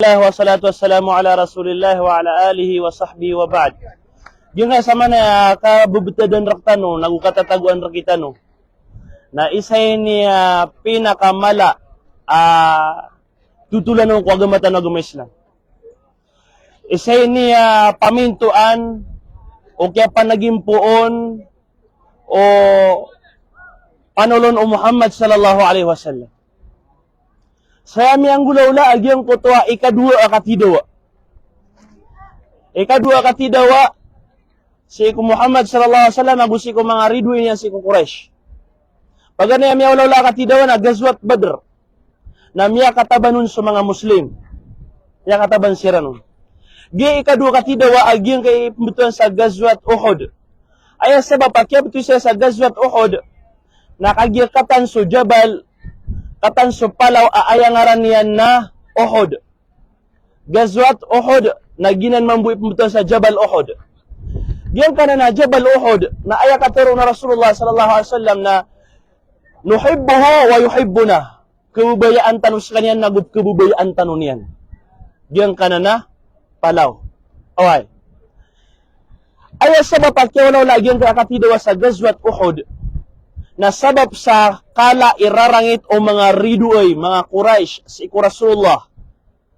Wassalatu wassalamu ala rasulillah wa ala alihi wa sahbihi wa ba'd. Yung nga sa mana kabubutadan raktano, nagukatataguan rakitano, na isa ni pinakamala tutulan ng kwagamatan na gumislan. Isa ni pamintuan o kaya panagimpuon o panulon o Muhammad sallallahu alaihi wasallam. Saya miyang gulaula agyang kutwa ikadua akatidawa. Ikadua akatidawa si Muhammad sallallahu alaihi wasallam abusi ko mga ridwin yan si Quraysh. Pagana miya gulaula akatidawa na gazwat Badr. Na miya katabanon sa mga Muslim. Miya kataban sira nun. Gi ikadua akatidawa agyang kay pembetulan sa gazwat Uhud. Ay sebab pakya betul siya sa gazwat Uhud nakagyakatan sa Jabal katan sa palaw aayangaran niyan na Uhud. Gazwat Uhud na ginan mambuhi pembetulan sa Jabal Uhud. Diyan kana na Jabal Uhud na ayakatero na Rasulullah sallallahu alaihi wasallam na nuhibbuhu wa yuhibbuna. Kebubayaan tanu sa kanyan nagud kebubayaan tanu niyan. Diyan kana na palaw. Away. Aya sabab pakiwalaw lagi ang kakatidawa sa Gazwat Uhud na sabab sa kala irarangit o mga riduoy, mga Quraysh, sa iku Rasulullah.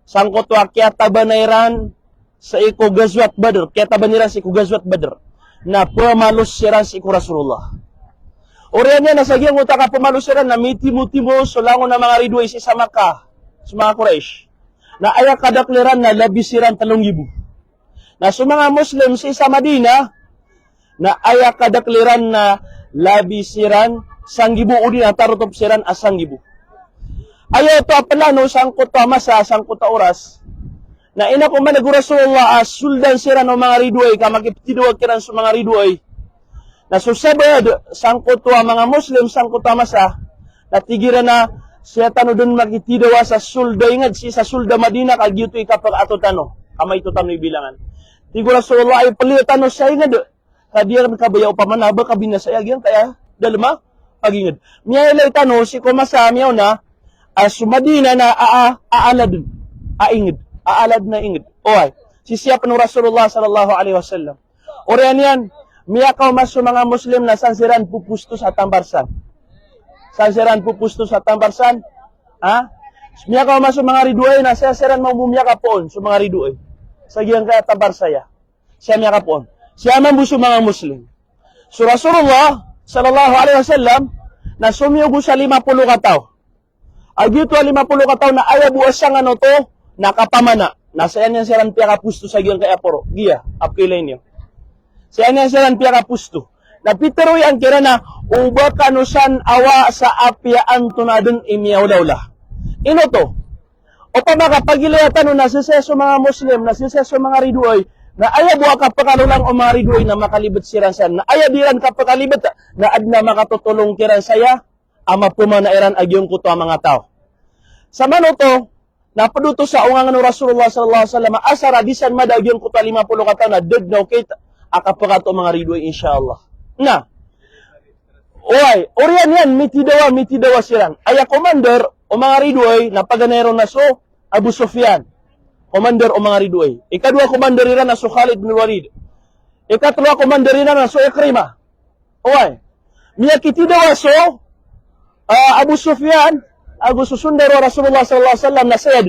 Sangkot wa kaya tabanayran sa iku Gazwat Badr, kaya tabaniran sa iku Gazwat Badr, na pumalos siran sa iku Rasulullah. Oriyan niya, nasagyang uta ka pumalos siran na mitimo-timo sulangon na mga riduoy sa Makkah, sa mga Quraysh, na ayak kadakliran na labisiran 3,000. Na sa mga Muslim sa Madina, na ayak kadakliran na labisiran 1,000 udi na tarutop siran 1,000. Ayaw ito apalano sangkot masa, sangkot oras, na ina ko man Rasulullah suldan siran o mga riduay, ka makiptiduwag kiran sa mga riduay, na susabad sangkot mga Muslim, sangkot masa, na tigiran na siya tano dun makitidawa sa sulda, ingad si sa sulda Madina, kagyuto ikapag ato tano, kamay ito tano ibilangan. Tigo Rasulullah ay palitan no siya ingad, kadiyan kabayaw pamanaba kabinasayag yan, kaya dalma pagingad. Miyay tano si kumasa miyaw na sumadina na aalad na ingid. Oy, si siya pa Rasulullah sallallahu alaihi wasallam. Oriyan yan, miyakaw mas mga Muslim na sansiran pupusto sa tambarsan. Sansiran pupusto sa tambarsan. Ha? Miyakaw mas mga riduay na sansiran mamumiyaka poon sa mga riduay. Sa giyang kaya tambarsaya. Siya miyaka poon. Siya man buso mga Muslim. So Rasulullah sallallahu alaihi wasallam na sumiyugo sa 50 kataw. Agito 50 kataw na ayabuas siya nga no to nakapamana. Nasa yan siran piya kapusto sa giyang kaya poro. Giya, apkilay niyo. Sa yan siran piya kapusto. Napitero yan kira na uba kanusan awa sa apyaan tunadun imiyaw dawla. Ino to? O pa makapagilatan no nasiseso mga Muslim, nasiseso mga riduoy, na aya buwa ka pakalulang o mga riduoy na makalibet siran san, na aya diran ka pakalibet na adna makatutulong kiran saya, ama pumanairan agyong kuto ang mga tao. Sa mano to, napaduto sa ungang Rasulullah sallallahu alaihi wasallam, asara disan madagyong kuto 50 kataw na degnaw kita, akapakato mga riduoy inshallah. Na, oy, oriyan yan, mitidawa siran. Aya commander o mga riduoy na paganero na so, Abu Sufyan. Commander o mga riduay. Ikadua commander rin na so Khalid bin Walid. Ikatlo commander rin na so Ikrimah. Oy. Miyakiti daw so Abu Sufyan, Abu Susundaro Rasulullah sallallahu alaihi wasallam na sayad.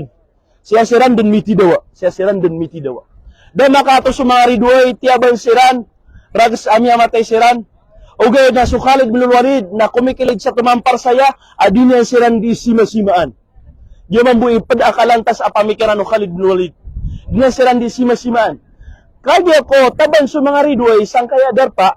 Siya siran din miti dawa. Dan makato sa mga riduay tiaban siran, ragas amya matay siran. Ogay na so Khalid bin Walid na kumikilig sa tumampar saya, adin yan siran di sima-simaan. Di man buhay padakalantas apamikiran o Khalid bin Walid. Dinasiran di sima-simaan. Kaya ko, taban sa mga riduay, sang kaya darpa,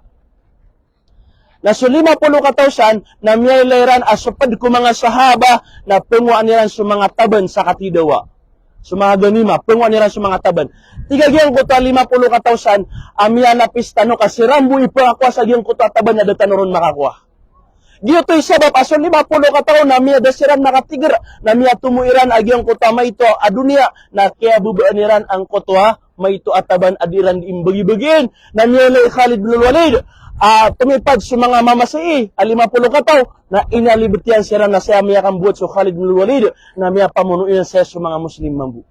na so 50 katawsan, na miyailayran asupad ko mga sahaba, na penguan niran sa mga taban sa katidawa. Sa mga ganima, penguan niran sa mga taban. Tigagyan ko ta 50 katawsan, amya na pistano, kasi rambuy pa ako sa giyang kuta taban na datanuron makakuha. Dito sabab aso 50 kataw na miya dasiran nakatigar na miya tumuiran agyang kota mayto adunia na kaya bubaaniran ang kotwa mayto ataban adiran imbagi-bagin na miya lay Khalid bin Walid tumipad sa mga mamasai 50 kataw na inalibetian sira na siya miya kang buot so Khalid bin Walid na miya pamunuin sa mga Muslim mambu.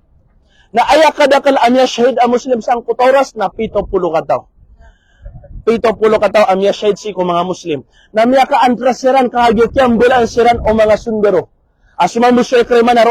Na aya kadakal amya shahid a Muslim sang kutoras na 70 kataw. 70 kataw amya shahid si ko mga Muslim. Na miya ka antrasiran kahagyat bulan siran o mga sundero. Asuma musuy krema na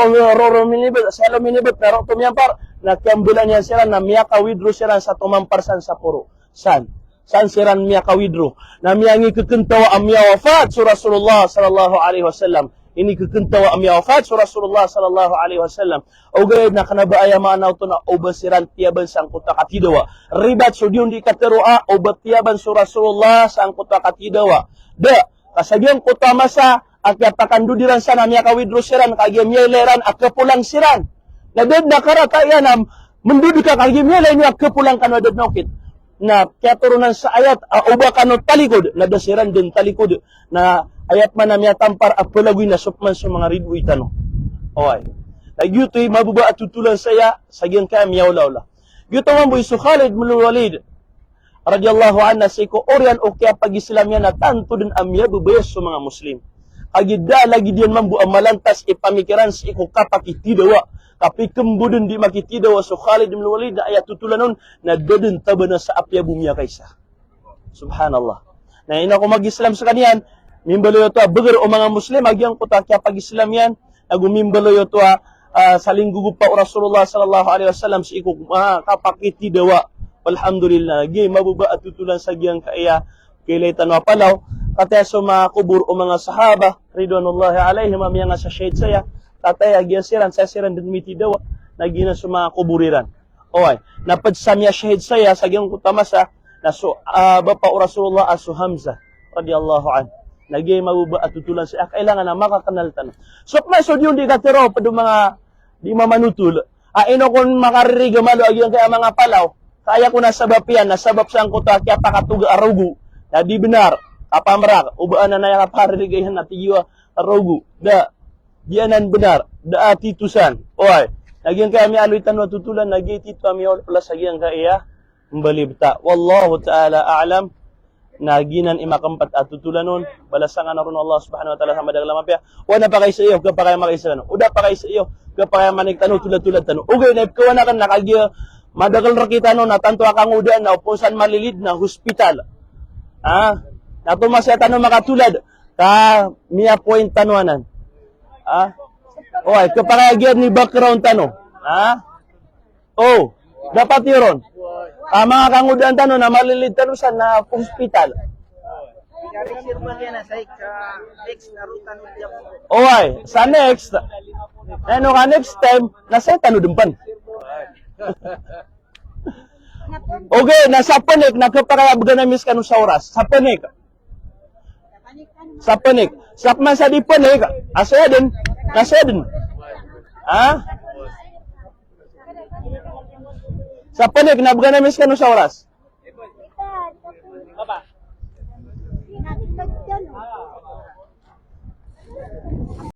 minibet, sa minibet, pero tumiyampar, na kiambulan niya siran na miya ka withdraw siran sa tumamparsan sa puro. San siran miya ka withdraw. Na miya ngi kukuntawa amya wafat sa Rasulullah sallallahu alaihi wasallam. Ini kukuntawa amya wafat sa Rasulullah sallallahu alaihi wasallam. O gayad na kanabaaya maanaw to na obasiran tiyaban sang kuta katidawa. Ribat so diyon di kateroa obatiyaban sa Rasulullah sang kuta katidawa. Da, kasagyang kuta masa at yatakandudiran sana miya kawidro siran kagya miya ileran at kapulang siran. Nadad na karataya na mendudi ka kagya miya ileran at kapulang kanadad na ukit. Na kaya turunan sa ayat, uba kanot talikod, nadasiran din talikod, na ayat man na miya tampar at palagoy na supman sa mga ridwo itano. Okay. Nagyuto'y mabuba at tutulan saya, sagyan kaya miya ula-ula. Yuto man boy su Khalid bin Walid, radiyallahu anha, siko oryan o kaya pag-Islam yan na tanto din amya bubayas sa mga Muslim. Agida lagi diyan mambu amalantas ipamikiran si iko kapakitidawa. Tapi kembudun di makitidawa so Khalid bin Walid na ayat tutulanon na dadun tabana sa apya bumiya kaysa. Subhanallah. Na ina ko mag-Islam sa kanyan, mimbalo yo to beger o mga Muslim agyang kuta kya pag-Islam yan, nagumimbalo yo to saling gugup pa Rasulullah sallallahu alaihi wasallam si iko kapakitidawa. Alhamdulillah, gi mabuba at tutulan sa giyang kaya kilaitan wa palaw. Kataya sa mga kubur o mga sahaba, ridwanullahi alaihim, amya nga sa shahid saya, tataya agyan sa siran din miti dawa, nagina sa mga kuburiran. Okay, napadsamya shahid saya, sa giyang kutamasa, na so, bapa o Rasulullah aso Hamza, radiyallahu an. Nagay mabuba at tutulan siya, kailangan na makakanal tanong. So, so yun di katero, pado mga, di mamanutul, ino kung makaririga malo, agyan kaya mga palaw, kaya ko nasabap yan, nasabap siyang kuta, kaya pakatuga arugu, na di benar, kapamrak, ubaan na naya kaparigayan na tiyo arogu. Da, dianan benar, da atitusan. Oy, nagyan kaya mi aloy tanwa tutulan, nagitito kami wala sa giyang kaya, mbalibta. Wallahu ta'ala a'lam, naginan imakampat at tutulanon, balasangan na ron Allah subhanahu wa ta'ala sa madagala mapya. Wana pa kayo sa iyo, kapag kaya makaisa uda pa kayo sa iyo, kapag kaya manigtano, tulad-tulad tanong. Ugay, naipkawa na kan nakagya, madagal rakita no, na tanto akang udan, na upusan malilid na hospital. Nato masya tanong makatulad, ka miya point tanuanan. Okay, kapag ni background tanong. Oh, dapat yun. Mga kangudan tanong na malilid tanong sa na hospital. Okay, sa next, ano ka next time, nasa tanong dumpan. Okay, nasa panik, nakapakayab ganamis ka nung sa oras. Sa panik. Sa panik. Sa masa di panik, asaya din. Nasaya din. Sa panik, nabganamis ka nung sa oras.